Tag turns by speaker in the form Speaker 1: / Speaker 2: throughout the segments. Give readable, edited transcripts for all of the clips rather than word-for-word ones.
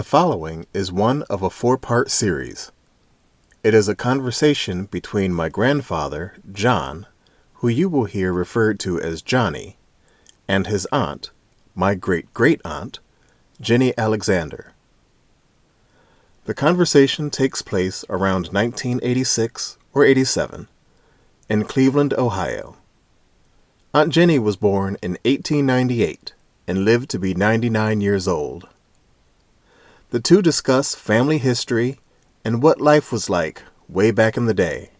Speaker 1: The following is one of a four-part series. It is a conversation between my grandfather, John, who you will hear referred to as Johnny, and his aunt, my great-great-aunt, Jenny Alexander. The conversation takes place around 1986 or 87 in Cleveland, Ohio. Aunt Jenny was born in 1898 and lived to be 99 years old. The two discuss family history and what life was like way back in the day.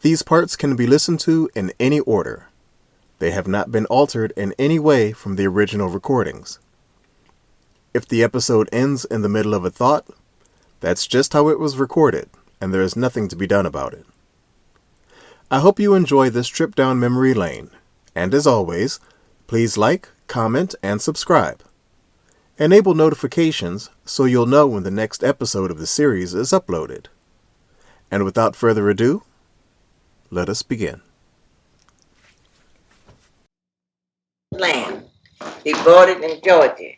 Speaker 1: These parts can be listened to in any order. They have not been altered in any way from the original recordings. If the episode ends in the middle of a thought, that's just how it was recorded, and there is nothing to be done about it. I hope you enjoy this trip down memory lane, and as always, please like, comment, and subscribe. Enable notifications so you'll know when the next episode of the series is uploaded. And without further ado, let us begin.
Speaker 2: Land. He bought it in Georgia.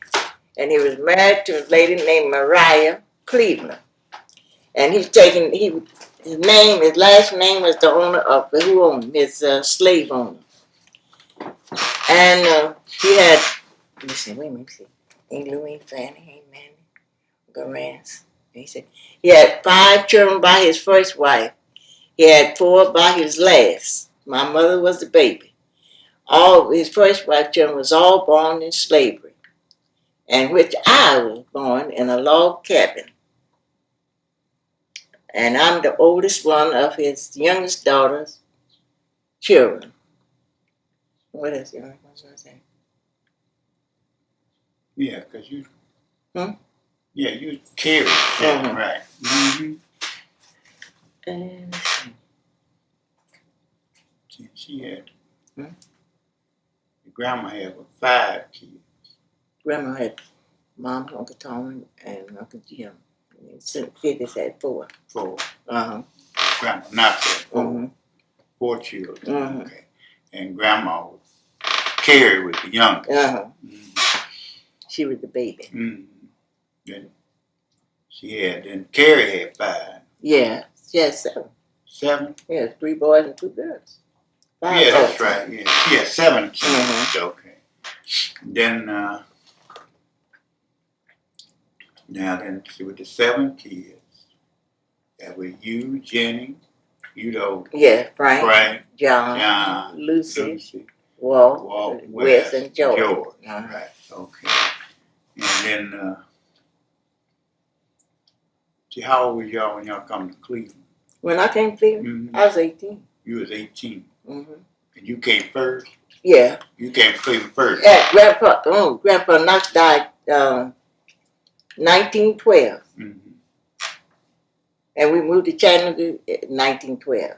Speaker 2: And he was married to a lady named Mariah Cleveland. And his last name was the owner of who owned him, his slave owner. And he had, wait a minute, Ain't Louis, Fanny, ain't Manny, Garance. He said he had 5 children by his first wife. He had 4 by his last. My mother was the baby. All his first wife children was all born in slavery, and which I was born in a log cabin. And I'm the oldest one of his youngest daughter's children. What else you want to say?
Speaker 3: Yeah, because you...
Speaker 2: Hmm?
Speaker 3: Yeah, you carried that, right. Mm-hmm.
Speaker 2: And
Speaker 3: She had...
Speaker 2: Hmm?
Speaker 3: Grandma had 5 kids.
Speaker 2: Grandma had Mom, Uncle Tom, and Uncle Jim. And Fittis had 4.
Speaker 3: 4.
Speaker 2: Uh-huh.
Speaker 3: Grandma Knox had 4.
Speaker 2: Mm-hmm.
Speaker 3: 4 children.
Speaker 2: Mm-hmm.
Speaker 3: Okay. And Grandma Carrie was the youngest.
Speaker 2: Uh-huh.
Speaker 3: Mm-hmm.
Speaker 2: She was the baby.
Speaker 3: Mm-hmm. Then Carrie had 5.
Speaker 2: Yeah, she had 7.
Speaker 3: 7?
Speaker 2: Yeah, 3 boys and 2 girls. 5
Speaker 3: Yeah, that's right. Yeah, she had 7 kids.
Speaker 2: Mm-hmm.
Speaker 3: Okay. Then, see, with the 7 kids, that were you, Jenny, you know.
Speaker 2: Yeah, Frank,
Speaker 3: John,
Speaker 2: Lucy, Walt, Wes, and George.
Speaker 3: Uh-huh. Right, okay. And then, see, how old was y'all when y'all come to Cleveland?
Speaker 2: When I came to Cleveland, I was 18.
Speaker 3: You was 18.
Speaker 2: Mm-hmm.
Speaker 3: And you came first?
Speaker 2: Yeah.
Speaker 3: You came to Cleveland first?
Speaker 2: Yeah, Grandpa Knox died 1912.
Speaker 3: Mm-hmm.
Speaker 2: And we moved to Chattanooga in 1912.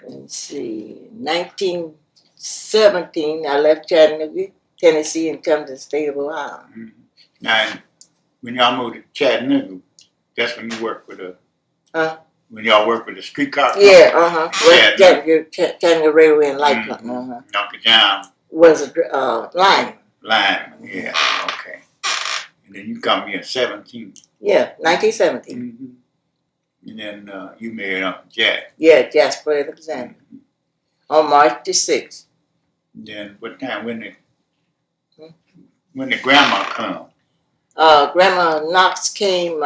Speaker 2: Let's see, 1917, I left Chattanooga, Tennessee, and come to the state of Ohio.
Speaker 3: Mm-hmm. Now, when y'all moved to Chattanooga, that's when you worked with when y'all worked with the streetcar company?
Speaker 2: Yeah, uh-huh. Chattanooga Railway and Light Company. Uh-huh.
Speaker 3: Uncle John
Speaker 2: was a lineman.
Speaker 3: Lineman, yeah, okay. And then you come here in 17.
Speaker 2: Yeah, 1917.
Speaker 3: Mm-hmm. And then you married Uncle Jack.
Speaker 2: Yeah, Jasper Alexander. Mm-hmm. On March the 6th.
Speaker 3: And then what time, when the grandma come?
Speaker 2: Grandma Knox came,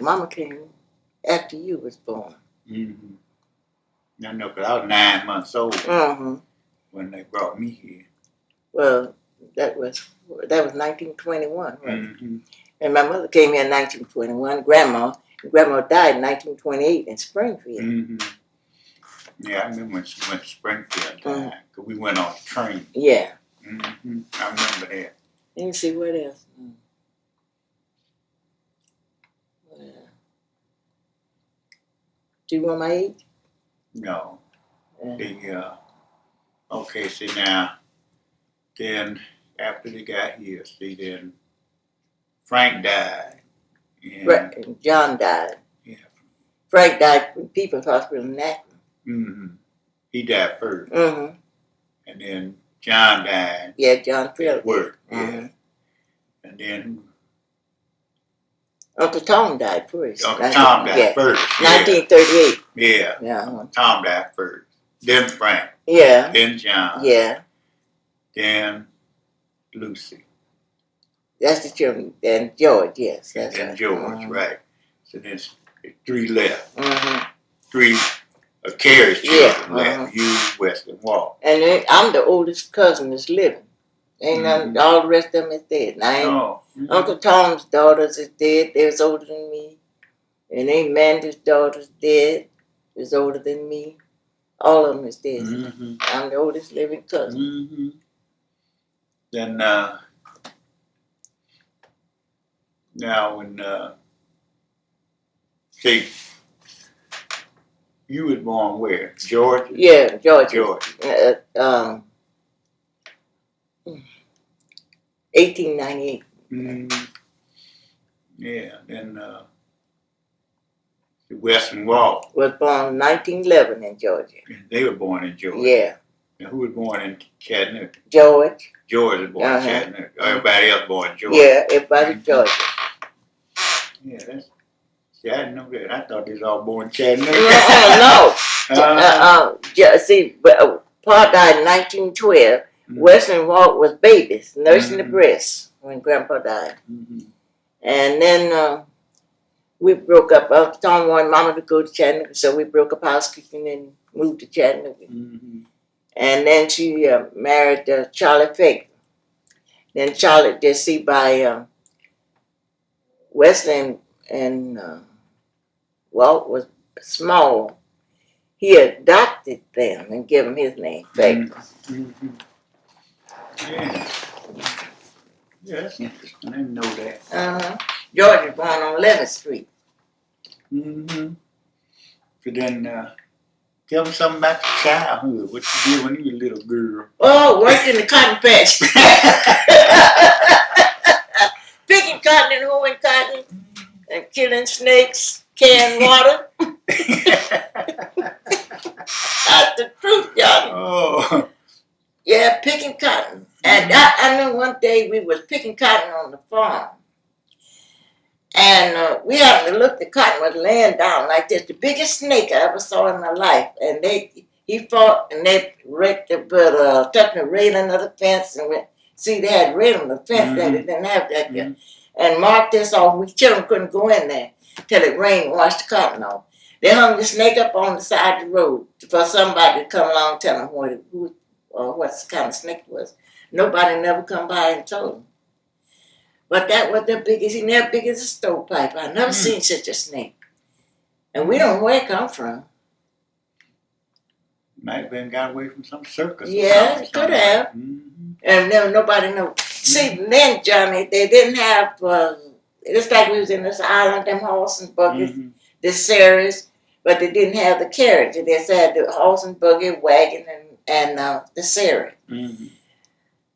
Speaker 2: Mama came after you was born.
Speaker 3: Mm-hmm. I know, because I was 9 months old when they brought me here.
Speaker 2: Well, that was 1921, right?
Speaker 3: Mm-hmm.
Speaker 2: And my mother came here in 1921. Grandma died in 1928 in Springfield.
Speaker 3: Mm-hmm. Yeah, I remember when she went to Springfield, because we went on the train.
Speaker 2: Yeah.
Speaker 3: Mm-hmm. I remember that.
Speaker 2: Let me see what else. Do you want my age?
Speaker 3: No. Okay, see now, then after they got here, see then Frank died.
Speaker 2: And John died.
Speaker 3: Yeah.
Speaker 2: Frank died from People's Hospital in Akron.
Speaker 3: Mm-hmm. He died first.
Speaker 2: Mm-hmm.
Speaker 3: And And then John died.
Speaker 2: Yeah, John Phillips.
Speaker 3: At work.
Speaker 2: Mm-hmm.
Speaker 3: Yeah. And then
Speaker 2: Uncle Tom died first.
Speaker 3: Uncle Tom died first.
Speaker 2: 1938.
Speaker 3: Yeah.
Speaker 2: Yeah.
Speaker 3: Uncle Tom died first. Then Frank.
Speaker 2: Yeah.
Speaker 3: Then John.
Speaker 2: Yeah.
Speaker 3: Then Lucy.
Speaker 2: That's the children. And George, yes.
Speaker 3: And
Speaker 2: That's
Speaker 3: then
Speaker 2: right.
Speaker 3: George, right. So there's 3 left.
Speaker 2: Mm-hmm.
Speaker 3: 3 of Carrie's children left. You, Wesley, and Walt.
Speaker 2: And then I'm the oldest cousin that's living. Ain't none, all the rest of them is dead. Now, Uncle Tom's daughters is dead. They was older than me. And Aunt Mandy's daughter's dead. Is older than me. All of them is dead. Mm-hmm. I'm the oldest living cousin.
Speaker 3: Mm-hmm. Then, now when, see, you was born where? Georgia?
Speaker 2: Yeah, Georgia. 1898.
Speaker 3: Mm-hmm. Yeah, then West and Walt
Speaker 2: was born 1911 in Georgia.
Speaker 3: They were born in Georgia.
Speaker 2: Yeah.
Speaker 3: And who was born in Chattanooga?
Speaker 2: George.
Speaker 3: George was born in Chattanooga. Everybody else born in Georgia.
Speaker 2: Yeah, everybody Georgia.
Speaker 3: Yeah, that's. See, I didn't know that. I thought they was all born in Chattanooga.
Speaker 2: No. See, Pa died in 1912. Mm-hmm. West and Walt was babies, nursing the breast when Grandpa died. Mm-hmm. And then we broke up. Uncle Tom wanted Mama to go to Chattanooga, so we broke up housekeeping and moved to Chattanooga. Mm-hmm. And then she married Charlie Fagan. Then Charlie, just see by Wesley and Walt was small. He adopted them and gave them his name, Fagan.
Speaker 3: Mm-hmm. Yeah. Yeah, that's interesting. I didn't know that.
Speaker 2: George was born on 11th Street.
Speaker 3: Mm-hmm. So then, tell me something about your childhood. What you did when you were a little girl?
Speaker 2: Oh, worked in the cotton patch. Picking cotton and hoeing cotton and killing snakes, carrying water. That's the truth, y'all.
Speaker 3: Oh.
Speaker 2: Yeah, picking cotton. And I know one day we was picking cotton on the farm. And we happened to look, the cotton was laying down like this, the biggest snake I ever saw in my life. And he fought and they wrecked it, but touched the railing of the fence and went, see, they had rail on the fence that they didn't have that there. And marked this off. We children couldn't go in there till it rained and washed the cotton off. They hung the snake up on the side of the road for somebody to come along and tell them what kind of snake it was. Nobody never come by and told them. But that was the biggest, he never big as a stovepipe. I never seen such a snake. And we don't know where it come from.
Speaker 3: Might have been got away from some circus.
Speaker 2: Yeah, it could have. Mm-hmm. And never nobody know. See, then, Johnny, they didn't have, it's like we was in this island, them horse and buggies, the series, but they didn't have the carriage. They just had the horse and buggy, wagon, and the series. Mm-hmm.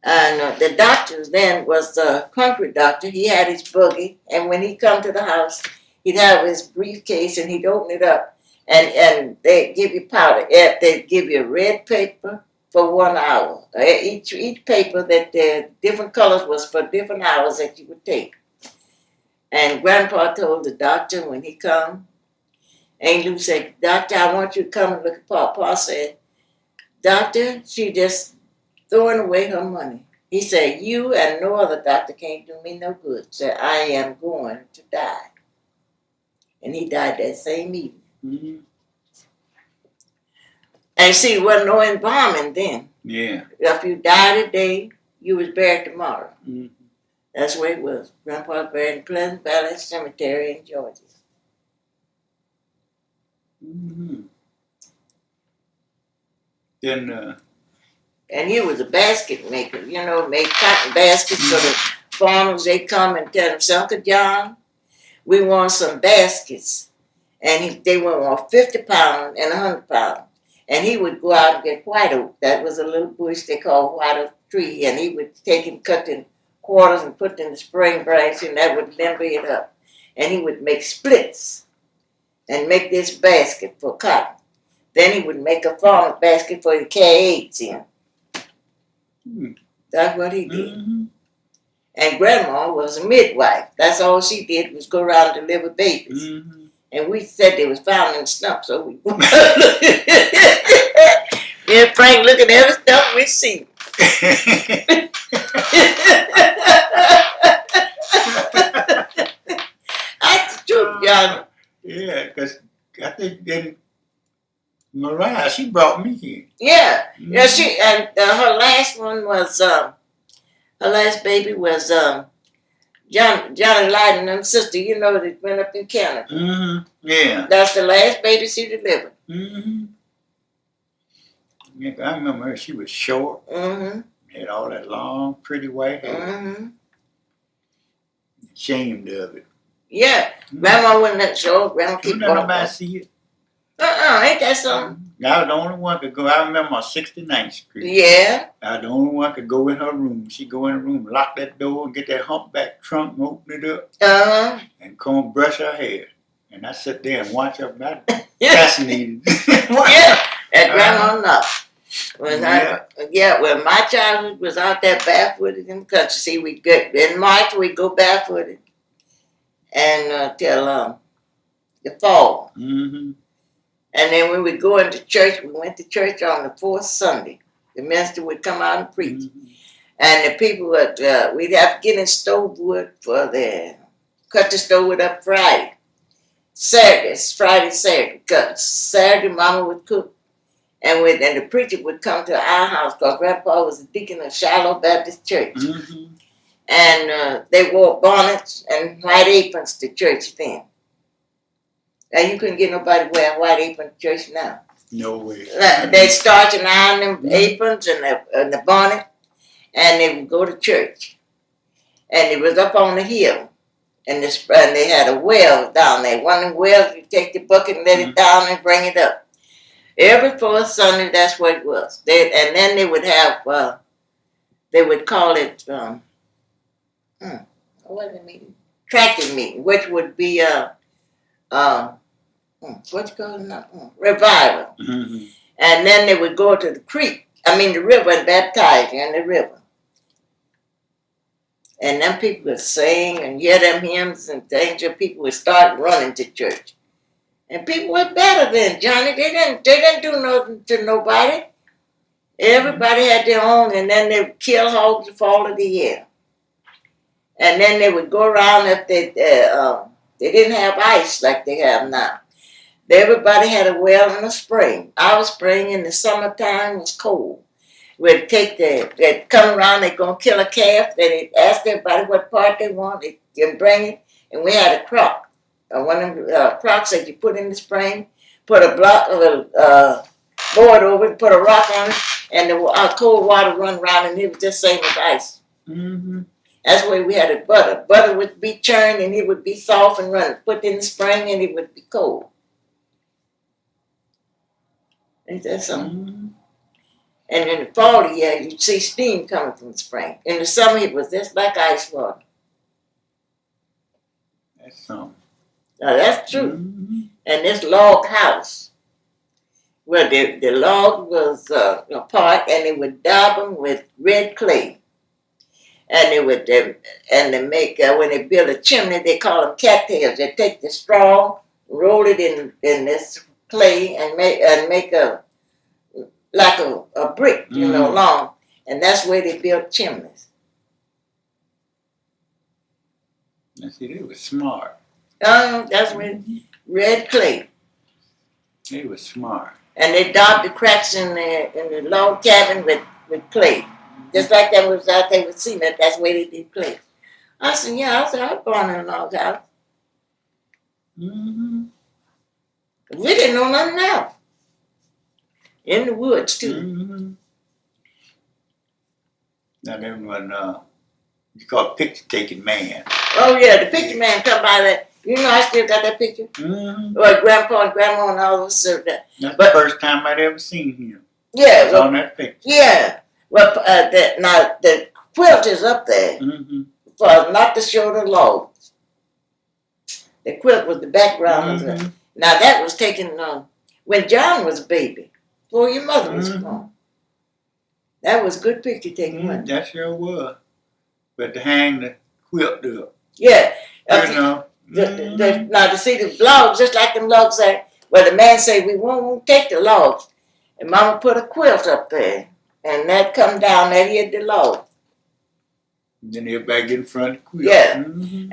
Speaker 2: And the doctor then was the country doctor. He had his buggy, and when he come to the house, he'd have his briefcase, and he'd open it up, and they'd give you powder. They'd give you red paper for 1 hour. Each paper that the different colors was for different hours that you would take. And Grandpa told the doctor when he come, Aunt Lou said, "Doctor, I want you to come and look at Pa." Pa said, "Doctor, she just throwing away her money." He said, "You and no other doctor can't do me no good." Said, "I am going to die." And he died that same evening. Mm-hmm. And see, there wasn't no embalming then.
Speaker 3: Yeah.
Speaker 2: If you died today, you was buried tomorrow.
Speaker 3: Mm-hmm.
Speaker 2: That's the way it was. Grandpa was buried in Pleasant Valley Cemetery in Georgia.
Speaker 3: Mm-hmm. Then,
Speaker 2: and he was a basket maker, made cotton baskets for the farmers. They come and tell him, "Uncle John, we want some baskets." And they would want 50 pounds and 100 pounds. And he would go out and get white oak. That was a little bush they called white oak tree. And he would take and cut in quarters and put in the spring branch, and that would limber it up. And he would make splits and make this basket for cotton. Then he would make a farmer's basket for the carry eggs in. That's what he did. And Grandma was a midwife. That's all she did was go around and deliver babies. And we said they was found in the stump, so we me and Frank look at every stump we see. That's the truth, y'all.
Speaker 3: Yeah, because I think then Mariah, she brought me here.
Speaker 2: Yeah, yeah. She and her last one was her last baby was Johnny Light and them sister. You know that went up in Canada.
Speaker 3: Yeah,
Speaker 2: that's the last baby she delivered.
Speaker 3: Yeah, I remember her. She was short. Had all that long, pretty white hair. Ashamed of it.
Speaker 2: Yeah, Grandma wasn't that short. Grandma keep
Speaker 3: going. Nobody see it.
Speaker 2: Ain't that something?
Speaker 3: I was the only one could go. I remember on 69th Street.
Speaker 2: Yeah.
Speaker 3: I was the only one could go in her room. She'd go in the room, lock that door, and get that humpback trunk and open it up. And come brush her hair. And I sit there and watch her. Fascinated.
Speaker 2: Yeah. And Grandma enough. Well, my childhood was out there barefooted in the country. See, we good in March we go barefooted, and till the fall. And then when we go into church, we went to church on the fourth Sunday. The minister would come out and preach, and the people would we'd have to get in stove wood for cut the stove wood up Friday, Saturday. Cut Saturday, Mama would cook. And the preacher would come to our house because Grandpa was a deacon of Shiloh Baptist Church. And they wore bonnets and white aprons to church then. Now you couldn't get nobody wearing white apron to church now.
Speaker 3: No way.
Speaker 2: They'd starch and iron them aprons and the bonnet, and they would go to church. And it was up on the hill. And they had a well down there. One of the wells, you take the bucket and let it down and bring it up. Every fourth Sunday, that's what it was. And then they would have, they would call it, what was the meeting? Tracting meeting, which would be what you call it now? Revival. And then they would go to the river, and baptize you in the river. And then people would sing and hear them hymns and things, and people would start running to church. And people were better than Johnny. They didn't do nothing to nobody. Everybody had their own, and then they would kill hogs the fall of the year. And then they would go around if they didn't have ice like they have now. Everybody had a well and a spring. Our spring in the summertime was cold. They'd come around, they're going to kill a calf. They'd ask everybody what part they want. They'd bring it, and we had a crock. One of the crocks that you put in the spring, put a block of a board over it, put a rock on it, and the cold water run around, and it was just same as ice. That's the way we had it butter. Butter would be churned, and it would be soft and run. Put in the spring, and it would be cold. Ain't that something? And in the fall of the year, you'd see steam coming from the spring. In the summer, it was just like ice water.
Speaker 3: That's something.
Speaker 2: Now, that's true. And this log house, well, the log was apart, and they would daub them with red clay. And they make, when they build a chimney, they call them cattails. They take the straw, roll it in this clay, and make like a brick, long. And that's where they built chimneys.
Speaker 3: Now, see, they were smart.
Speaker 2: That's with red clay.
Speaker 3: They were smart.
Speaker 2: And they daubed the cracks in the log cabin with clay. Just like that was out there with cement, that's the way they did clay. I said, I was born in a log house. We didn't know nothing else. In the woods, too.
Speaker 3: Now, then when you call picture taking man.
Speaker 2: Oh, yeah, the picture man come by that. I still got that picture. Well, Grandpa and Grandma and all of us.
Speaker 3: That's the first time I'd ever seen him.
Speaker 2: Yeah.
Speaker 3: It was on that picture.
Speaker 2: Yeah. Well, now the quilt is up there for not to show the logs. The quilt was the background. Now, that was taken when John was a baby, before your mother was born. That was a good picture taking one.
Speaker 3: That sure was. But to hang the quilt up.
Speaker 2: Yeah.
Speaker 3: You know.
Speaker 2: Now to see the logs, just like them logs there, where the man say we won't take the logs. And Mama put a quilt up there. And that come down, that hit the log.
Speaker 3: And then everybody get in front of the quilt.
Speaker 2: Yeah. And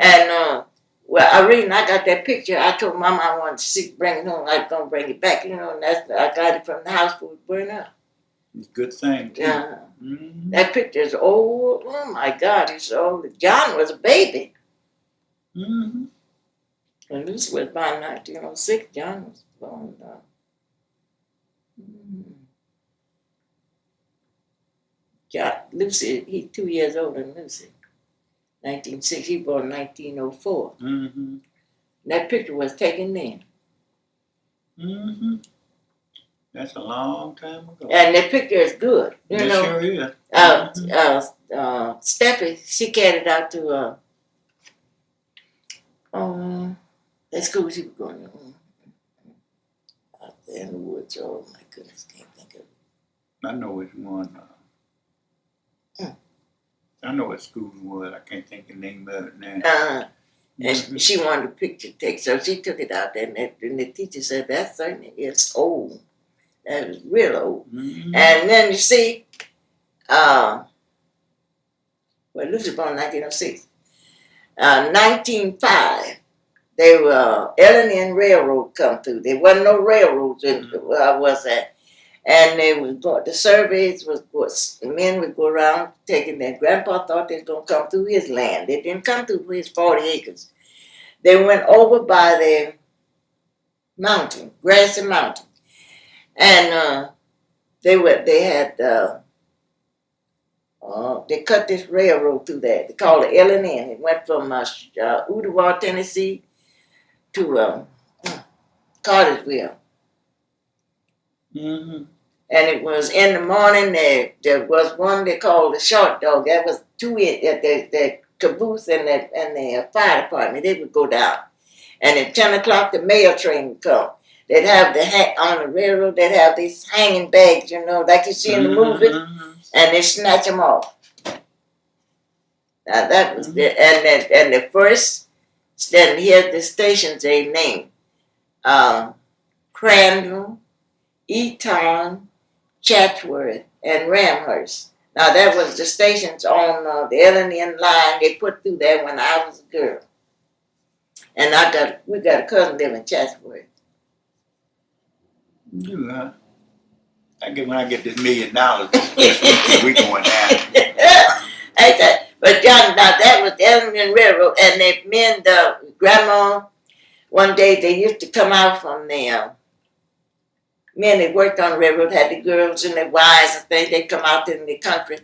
Speaker 2: well, Irene, I got that picture. I told Mama I wanted to see, bring it home. I was gonna bring it back, and I got it from the house before it burned up.
Speaker 3: It's a good thing too.
Speaker 2: Yeah. That picture is old. Oh my God, it's old. John was a baby. When Lucy was born 1906, John was born. John, Lucy, he's 2 years older than Lucy. 1960, he born 1904. That picture was taken then.
Speaker 3: That's a long time ago.
Speaker 2: And the picture is good.
Speaker 3: It sure is.
Speaker 2: Steffi, she carried it out to that school she was going to. Out there in the woods. Oh my goodness, can't think of it.
Speaker 3: I know which one. I know what school it was. I can't think of the name of it now.
Speaker 2: And she wanted a picture take, so she took it out there, and the teacher said, that certainly is old. That was real old. And then you see, well, Lucy born 1906. 1905, they were, L&N Railroad come through. There wasn't no railroads where I was at. And they was going, the surveys was men would go around taking their grandpa thought they was going to come through his land. They didn't come through his 40 acres. They went over by the mountain, grassy mountain. And they cut this railroad through there. They called it L&N. It went from Ottawa, Tennessee to Cartersville. And it was in the morning. There was one they called the short dog. That was two in the caboose and the fire department. They would go down, and at 10 o'clock the mail train would come. They'd have on the railroad. They'd have these hanging bags, like you see in the movies, and they snatch them off. Now that was and the first. Then here's the stations they named: Crandall, Eton, Chatsworth, and Ramhurst. Now that was the stations on the L&N line they put through there when I was a girl. And we got a cousin living in Chatsworth.
Speaker 3: When I get this $1 million, we going down.
Speaker 2: But John, now that was the L&N Railroad, and the grandma, one day they used to come out from the men that worked on the railroad, had the girls and their wives and things. They'd come out in the country.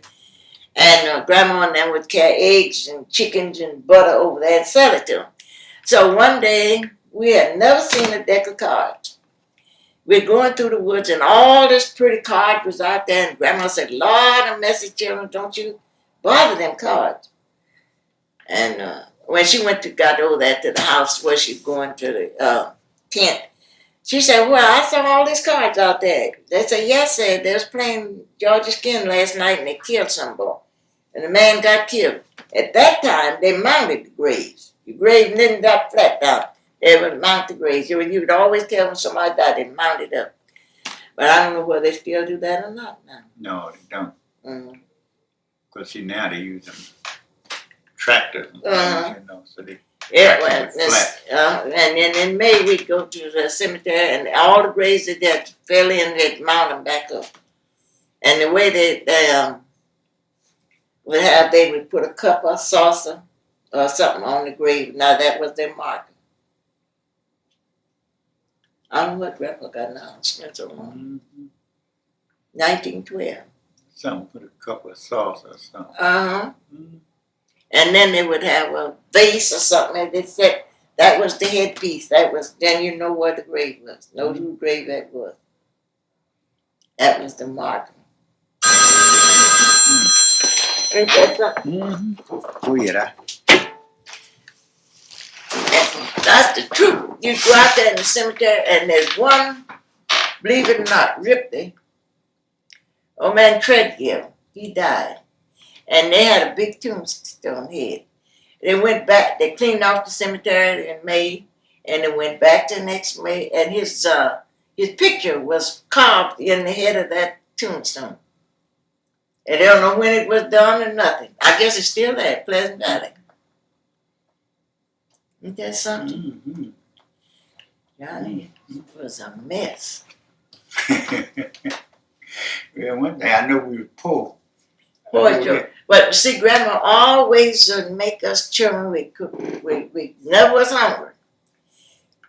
Speaker 2: And grandma and them would carry eggs and chickens and butter over there and sell it to them. So one day, we had never seen a deck of cards. We're going through the woods, and all this pretty card was out there. And grandma said, Lord, a message, children, don't you bother them cards. And when she got over there to the house where she was going to the tent, she said, well, I saw all these cards out there. They said, yes, sir. They was playing Georgia Skin last night, and they killed somebody. And the man got killed. At that time, they mounted the graves. The grave didn't drop flat down. They would mount the graves. You would always tell when somebody died, they mounted up. But I don't know whether they still do that or not now.
Speaker 3: No, they don't. Because see, now they use them tractors and things, so they
Speaker 2: and then in May we'd go to the cemetery, and all the graves that fell in, they'd mount them back up. And the way they would put a cup or saucer or something on the grave. Now that was their marker. I don't know what Grandpa got now. It's been so long. 1912.
Speaker 3: Something, put a cup of sauce or something.
Speaker 2: And then they would have a vase or something, and they said that was the headpiece. Then you know where the grave was. Know whose grave that was. That was the marker. Ain't that something?
Speaker 3: Oh, yeah.
Speaker 2: That's the truth. You go out there in the cemetery, and there's one, believe it or not, Ripley, old man Treadgill. He died. And they had a big tombstone head. They went back, they cleaned off the cemetery in May, and they went back the next May, and his picture was carved in the head of that tombstone. And they don't know when it was done or nothing. I guess it's still there, Pleasant Valley. Ain't that something?
Speaker 3: Mm-hmm.
Speaker 2: Johnny was a mess.
Speaker 3: Well, one day I know we were poor.
Speaker 2: Poor children. But see, Grandma always would make us children. We never was hungry.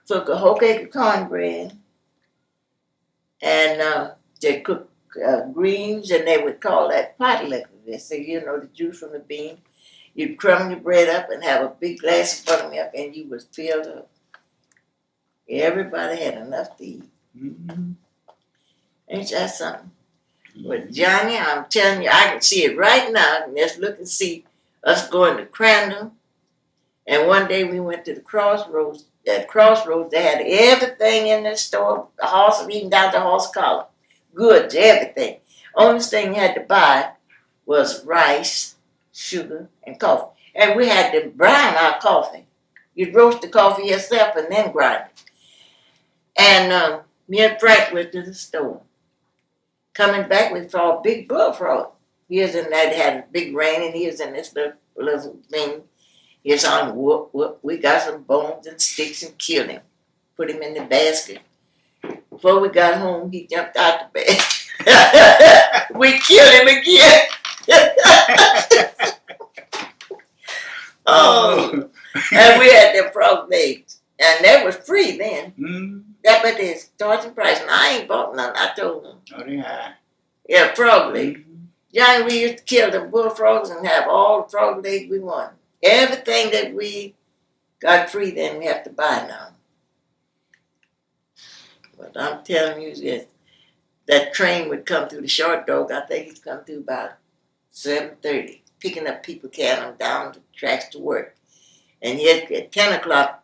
Speaker 2: Took a whole cake of cornbread, and they cooked greens, and they would call that pot liquor. They say, you know, the juice from the bean. You'd crumb your bread up and have a big glass of buttermilk, and you was filled up. Everybody had enough to eat.
Speaker 3: Mm-hmm.
Speaker 2: Ain't that something? But Johnny, I'm telling you, I can see it right now. Let's look and see us going to Crandall. And one day we went to the Crossroads. At Crossroads, they had everything in the store. The horse, even down to horse collar. Goods, everything. Only thing you had to buy was rice, sugar, and coffee. And we had to brown our coffee. You'd roast the coffee yourself and then grind it. And me and Frank went to the store. Coming back, we saw a big bullfrog. He was in that, had a big rain, and he was in this little thing. He was on whoop, whoop. We got some bones and sticks and killed him. Put him in the basket. Before we got home, he jumped out the bed. We killed him again. Oh, and we had them frog legs. And that was free then.
Speaker 3: Mm-hmm.
Speaker 2: That but they starting price. And I ain't bought none. I told them.
Speaker 3: Oh, they high.
Speaker 2: Yeah, frog leg.
Speaker 3: Mm-hmm.
Speaker 2: Johnny, we used to kill the bullfrogs and have all the frog legs we want. Everything that we got free then we have to buy now. But I'm telling you this, that train would come through the short dog. I think it's come through about 7:30, picking up people carrying them down the tracks to work. And yet at 10 o'clock,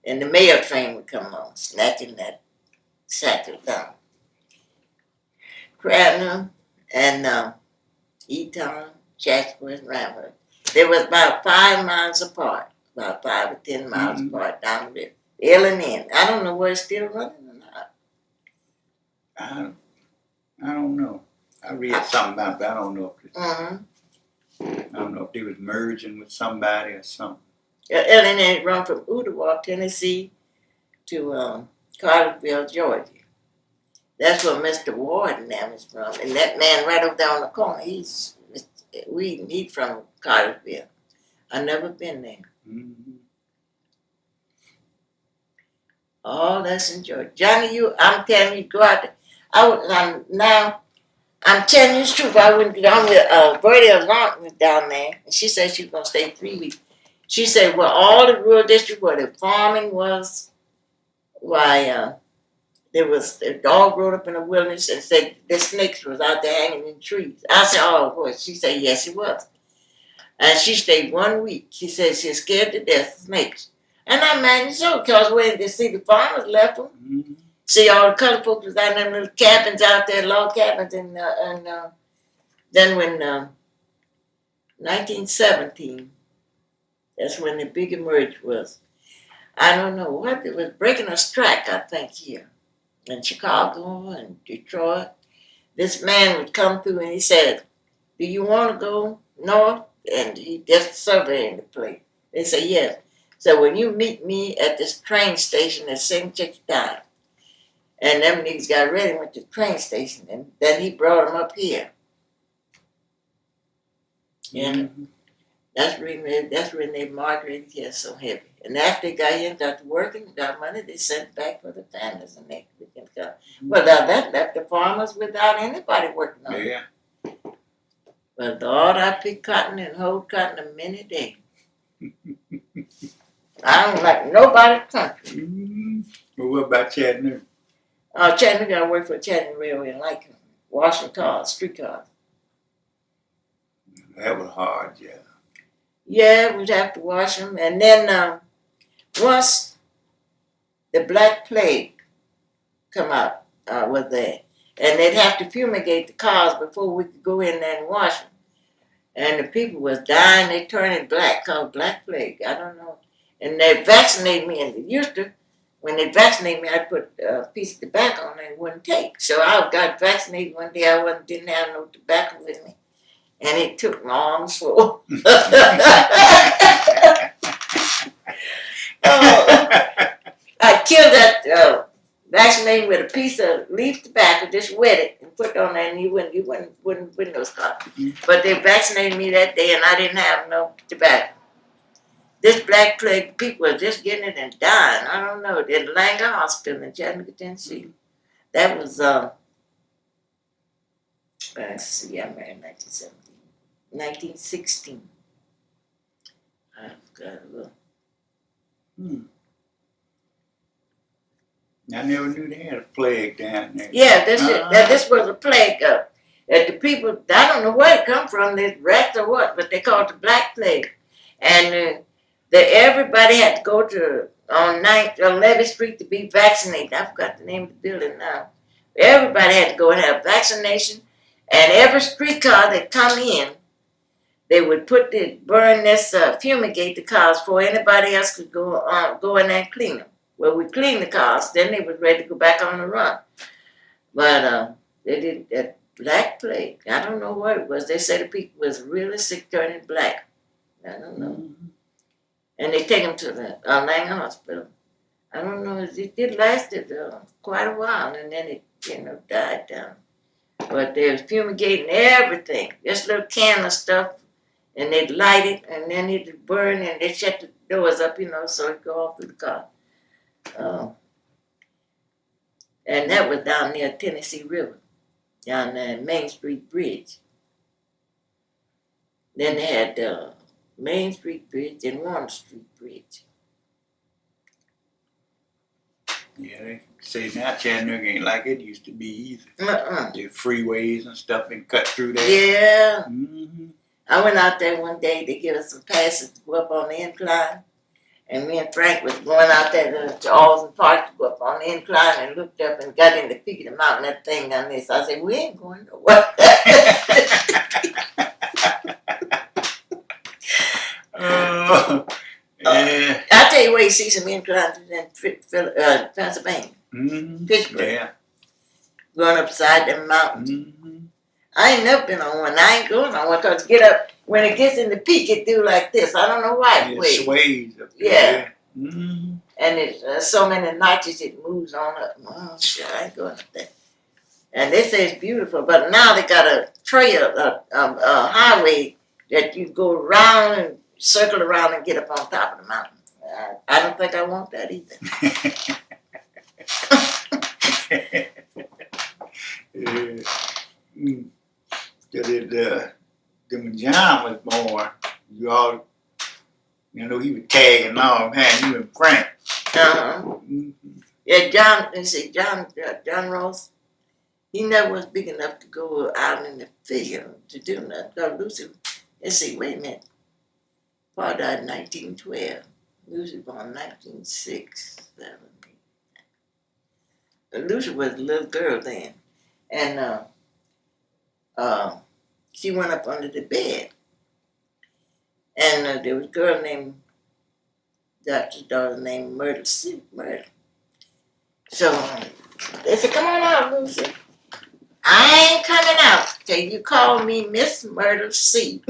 Speaker 2: and the mail train would come on, snatching that satchel down. Cradnam and Eton, Chatsworth, and Ramford. They was about 5 miles apart, about 5 or 10 miles apart down the L and N. I don't know where it's still running or not.
Speaker 3: I don't know. I read something about it, but I don't know if
Speaker 2: Mm-hmm.
Speaker 3: I don't know if they was merging with somebody or something.
Speaker 2: L and N run from Ottawa, Tennessee to Cartersville, Georgia. That's where Mr. Ward and them is from. And that man right over there on the corner, he's from Cartersville. I never been there.
Speaker 3: Mm-hmm.
Speaker 2: Oh, that's enjoyed. Johnny, I'm telling you, go out there. I'm telling you the truth. I went down with Bertie Alont was down there, and she said she was going to stay 3 weeks. She said, well, all the rural district where the farming was, why, there was a dog rode up in the wilderness and said the snakes was out there hanging in trees. I said, oh, boy. She said, yes, it was. And she stayed 1 week. She said she was scared to death of snakes. And I imagine so, because when they see the farmers left them,
Speaker 3: Mm-hmm.
Speaker 2: see all the colored folks was out in them little cabins out there, log cabins, and then when 1917, that's when the big emerge was. I don't know what, it was breaking a strike, I think, here in Chicago and Detroit. This man would come through and he said, do you want to go north? And he just surveying the place. They said, yes. So when you meet me at this train station at St. Jake's time, and them niggas got ready and went to the train station, and then he brought them up here. And that's when they migrated here so heavy. And after they got here, got to working, got money, they sent back for the families, and they can come. Well, that left the farmers without anybody working on it.
Speaker 3: Yeah.
Speaker 2: But Lord, I pick cotton and hold cotton a minute day. I don't like nobody's country.
Speaker 3: Mm-hmm. Well, what about Chattanooga?
Speaker 2: Chattanooga, I work for Chattanooga Railway and like washing cars, street cars.
Speaker 3: That was hard, yeah.
Speaker 2: Yeah, we'd have to wash them. And then once the Black Plague come out, was there, And they'd have to fumigate the cars before we could go in there and wash them. And the people was dying, they turning black, called black plague. I don't know. And they vaccinated me, and they used to, when they vaccinated me, I'd put a piece of tobacco on it, it wouldn't take. So I got vaccinated one day, didn't have no tobacco with me. And it took long, slow. I killed that vaccinated with a piece of leaf tobacco, just wet it and put it on there, and you wouldn't win those cards. But they vaccinated me that day, and I didn't have no tobacco. This black plague, people were just getting it and dying. I don't know. At Langer Hospital in Chattanooga, Tennessee. That was, let's see, I married in 1917. 1916. I forgot.
Speaker 3: I never knew they had a plague down there.
Speaker 2: Yeah, this was a plague. That the people, I don't know where it come from, this rats or what, but they called it the black plague. And everybody had to go to on 11th Street to be vaccinated. I forgot the name of the building now. Everybody had to go and have vaccination. And every streetcar that come in, they would burn this, fumigate the cars before anybody else could go in there and clean them. Well, we cleaned the cars, then they was ready to go back on the run. But they did that black plague. I don't know what it was. They said the people was really sick, turning black. I don't know. And they take them to the Langer Hospital. I don't know. It did lasted quite a while, and then it died down. But they was fumigating everything. Just little can of stuff, and they'd light it, and then it'd burn, and they shut the doors up, so it'd go off through the car. And that was down near Tennessee River, down the Main Street Bridge. Then they had the Main Street Bridge and Warren Street Bridge.
Speaker 3: Yeah, they say now Chattanooga ain't like it used to be either. The freeways and stuff been cut through there.
Speaker 2: Yeah.
Speaker 3: Mm-hmm.
Speaker 2: I went out there one day to give us some passes to go up on the incline. And me and Frank was going out there to Alden Park to go up on the incline, and looked up and got in the peak of the mountain, that thing down there. So I said, we ain't going nowhere.
Speaker 3: Yeah.
Speaker 2: I'll tell you where you see some inclines in Pennsylvania.
Speaker 3: Mm-hmm.
Speaker 2: Pittsburgh.
Speaker 3: Yeah.
Speaker 2: Going upside them mountains.
Speaker 3: Mm-hmm.
Speaker 2: I ain't never been on one. I ain't going on one because get up, when it gets in the peak, it do like this. I don't know why it
Speaker 3: It sways up there.
Speaker 2: Yeah.
Speaker 3: Mm-hmm.
Speaker 2: And it's so many notches it moves on up. Oh, shit, I ain't going up there. And they say it's beautiful, but now they got a trail, a highway that you go around and circle around and get up on top of the mountain. I don't think I want that either.
Speaker 3: When John was born, he was tagging along, man, you and Frank.
Speaker 2: Mm-hmm. Yeah, John Ross, he never was big enough to go out in the field to do nothing. Because Lucy, let's see, wait a minute. Pa died in 1912. Lucy born 1906, 7, 8. Lucy was a little girl then. And she went up under the bed. And there was a girl named, doctor's daughter named Myrtle C. Myrtle. So they said, come on out, Lucy. I ain't coming out till you call me Miss Myrtle C.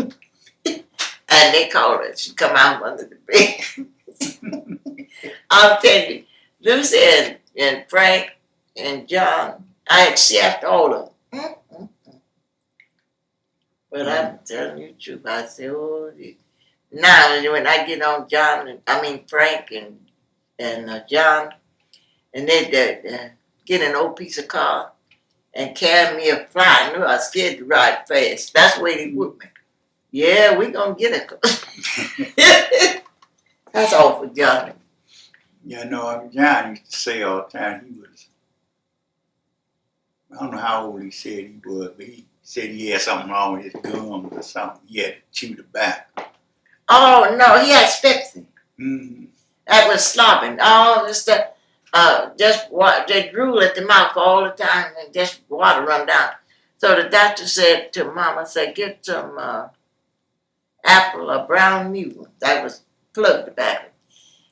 Speaker 2: And they called her. She come out under the bed. I'll tell you, Lucy and Frank and John, I had chefed all of them. But I'm telling you the truth. I say, oh, now when I get on Frank and John, and they get an old piece of car and carry me a fly. I knew I was scared to ride fast. That's the way they put me. Yeah, we gonna get it. That's all for Johnny.
Speaker 3: Yeah, John used to say all the time I don't know how old he said he was, but he said he had something wrong with his gums or something. He had to chew the back. Oh,
Speaker 2: no, he had Pepsi.
Speaker 3: Mm-hmm.
Speaker 2: That was slobbing. All this stuff. just drool at the mouth all the time and just water run down. So the doctor said to Mama, said, get some apple or brown mule. That was plug tobacco.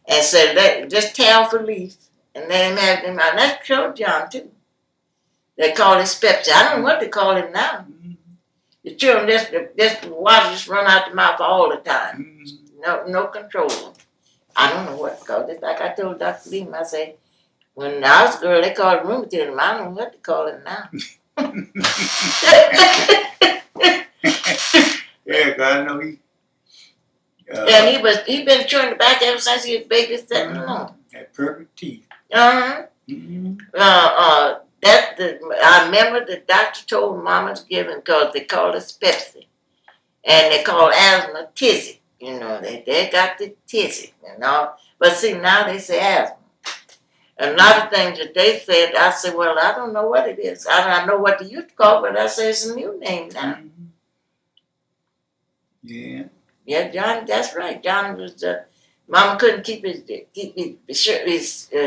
Speaker 2: And said, just tear off a leaf and let him have it in mouth. That killed John too. They call it Pepsi. I don't know what they call it now. The children just water just run out the mouth all the time. No control. I don't know what to call it. Just like I told Dr. Lehman, I say, when I was a girl, they called it rheumatism. I don't know what to call it now.
Speaker 3: Yeah, 'cause I know he.
Speaker 2: And he been chewing tobacco ever since he was baby sitting alone.
Speaker 3: Had perfect teeth.
Speaker 2: I remember the doctor told Mama to give him because they called it Pepsi. And they call asthma tizzy. You know, they got the tizzy and all. But see, now they say asthma. A lot of things that they said, I said, well, I don't know what it is. I know what they used to call it, but I say it's a new name now.
Speaker 3: Yeah.
Speaker 2: Yeah, Johnny, that's right. Johnny was, Mama couldn't keep his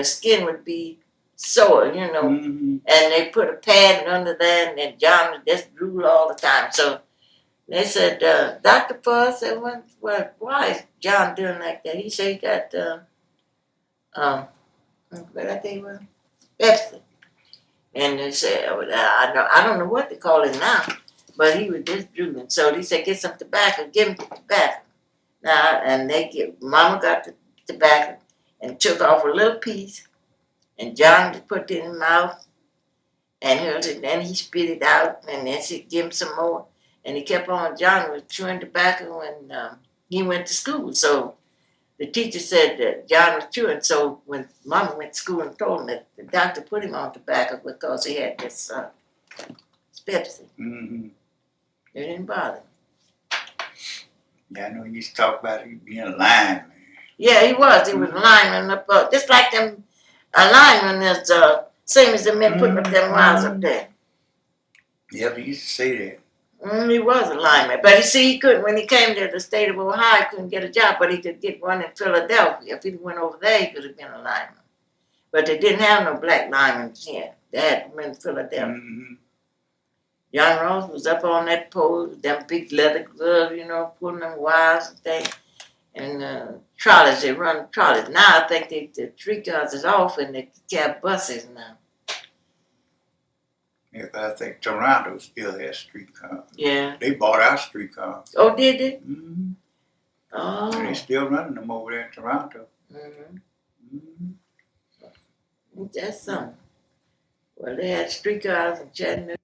Speaker 2: skin would be sore, you know. And they put a pad under there, and John would just drool all the time. So they said, Dr. Fudd said, well, why is John doing like that? He said he got, what I think was Pepsi. And they said, I don't know what they call it now, but he was just drooling. So he said, get some tobacco, give him the tobacco. Now, and Mama got the tobacco and took off a little piece, and John just put it in his mouth, and then he spit it out, and then she give him some more. And he kept on, John was chewing tobacco when he went to school. So the teacher said that John was chewing. So when Mama went to school and told him that the doctor put him on tobacco because he had this Pepsi. It didn't bother him.
Speaker 3: Yeah, I know he used to talk about he being a lineman.
Speaker 2: Yeah, he was. He was a lineman up, just like them. A lineman is same as the men putting up them wires up there.
Speaker 3: Yep, he used to say that.
Speaker 2: He was a lineman, but you see, he couldn't. When he came to the state of Ohio, he couldn't get a job, but he could get one in Philadelphia. If he went over there, he could have been a lineman. But they didn't have no black linemen here. They had them in Philadelphia. John Ross was up on that pole with them big leather gloves, you know, pulling them wires and things. And trolleys, they run trolleys. Now I think the streetcars is off and they have buses now.
Speaker 3: Yeah, but I think Toronto still has streetcars.
Speaker 2: Yeah.
Speaker 3: They bought our streetcars.
Speaker 2: Oh, did they? Oh.
Speaker 3: And they still running them over there in Toronto.
Speaker 2: That's something. Well, they had streetcars in Chattanooga.